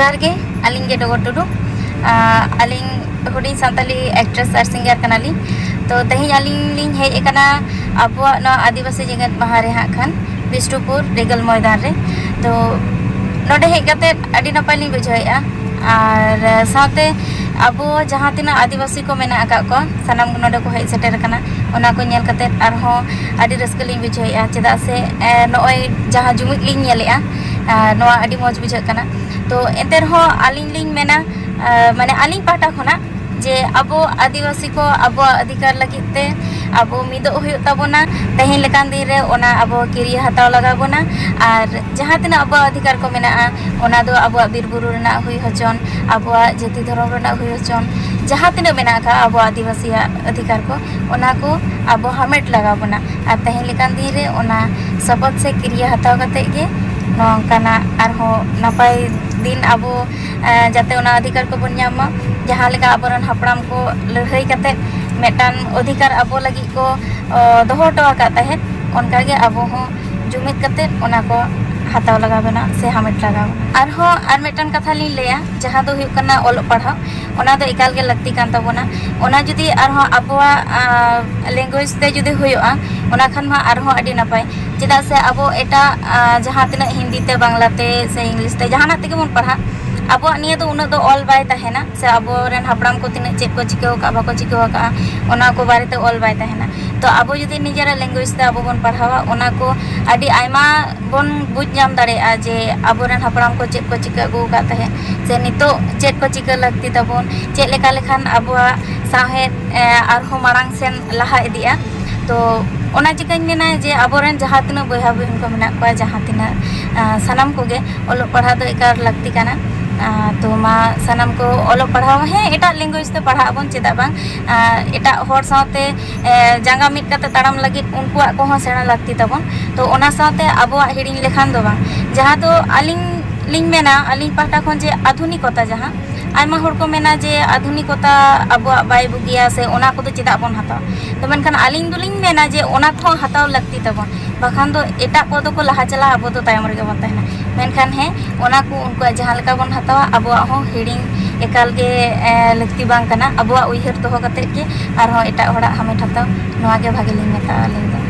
ᱡᱚᱦᱟᱨ ᱜᱮ ᱟᱹᱞᱤᱧ ᱜᱮ ᱰᱚᱜᱚᱨ ᱴᱩᱰᱩ ᱟᱹᱞᱤᱧ ᱦᱩᱰᱤᱧ ᱥᱟᱱᱛᱟᱞᱤ एक्ट्रेस और सिंगर कनाली तो तेहें आलिंग हेज एकना आबुआ ना आदिवासी जगत माहा रे हां खान बिष्णुपुर रेगल मैदान रे तो नोडे हेज कते अडी नपाय लिंग बुझाएआ और साथे आबो जहां तिना आदिवासी को मेना आका को सनाम नोडे को हेज सेटर कना ओना को नेल कते आरहो अडी रस्क लिंग बुझाएआ चेदा से नोय जहां जुमिद लिंग नेलेआ नोआ अडी मौज बुझा कना तो एंते रहो आलिंग लिंग मेना माने आलिंग पाटा खना जे आबो आदिवासी को आबो अधिकार लगिते आबो मिदो हुयो ताबोना तेहें लेकान दिन रे ओना आबो किरी हताव लगा बोना और जहां तना आबो अधिकार को मेना ओना दो आबो बीर बुरु रेना हुई हचन आबो जाति धर्म रेना हुई हचन जहां तना मेना का आबो आदिवासी अधिकार को ओना को आबो हमेट लगा बोना और तेहें लेकान दिन रे ओना शपथ से किरी हताव कते गे नोंकाना आरहो नापाय दिन आबो जाते ओना अधिकार को बन ᱧᱟᱢᱟ जहां लेका आबोरन हापड़ाम को लड़ाई कते मेटान अधिकार आबो लगी को दोहो टो आका तहे उनका गे आबो हो जुमिद कते ओना को हताव लगा बना से हमेट लगा आरहो आर मेटान कथा ली लेया जहां दो हुयो कना ओल पढ़ा ओना दो एकाल गे लगती कान तबोना ओना जुदी आरहो आबोआ लैंग्वेज ते जुदी हुयोआ ओना खान मा आरहो अडी नापाय चेदा से आबो एटा जहां तिना हिंदी ते बांग्ला ते से इंग्लिश ते जहाना ते के मन पढ़ा आबो निया तो उना तो ऑल बाय तहेना से आबो रेन हापड़ाम को तिना चेक को चिको का बाको चिको का ओना को बारे ते ऑल बाय तहेना तो आबो जुदी निजेरा लैंग्वेज ते आबो बन पढ़ावा ओना को आडी आयमा बन बुझ नाम दाड़ेआ जे आबो रेन हापड़ाम को चेक को चिका गो का तहे से नितो चेक को चिका लगती तबोन चेक लेका लेखान आबो साहे आरहो मारांग सेन लहा इदिया तो ओना चिकाñ मेना जे आबोरेन जहां तना बयहा बहन को मेना को जहां तना सनाम को गे ओलो पढ़ा दो एकार लगती काना तो मा सनाम को ओलो पढ़ाव है एटा लैंग्वेज ते पढ़ा बन चेदा बांग एटा होर साथे जांगा मिट कते ताड़ाम लगी उनको को हो सेना लगती तबन तो ओना साथे आबो हिडिंग लेखान दो बांग जहां तो आलिंग लिंग मेना आलिंग पाटा खन जे आधुनिकता जहां आयमा होर को मेना जे आधुनिकता आबो बाय बुगिया से ओना को तो चेदा बन हता तो मेनखान आलिंग दुलिंग मेना जे ओना को हताव लगती तबन बखान दो एटा को दो को लहा चला आबो तो तायम रे बन तहना मेनखान है ओना को उनको जहां लेका बन हतावा आबो हो हिडिंग एकाल गे लगती बांग कना आबो उइहर दोहो कते के आर हो एटा होड़ा हमेट हताव नोआ गे भागे लिंग मेता लिंग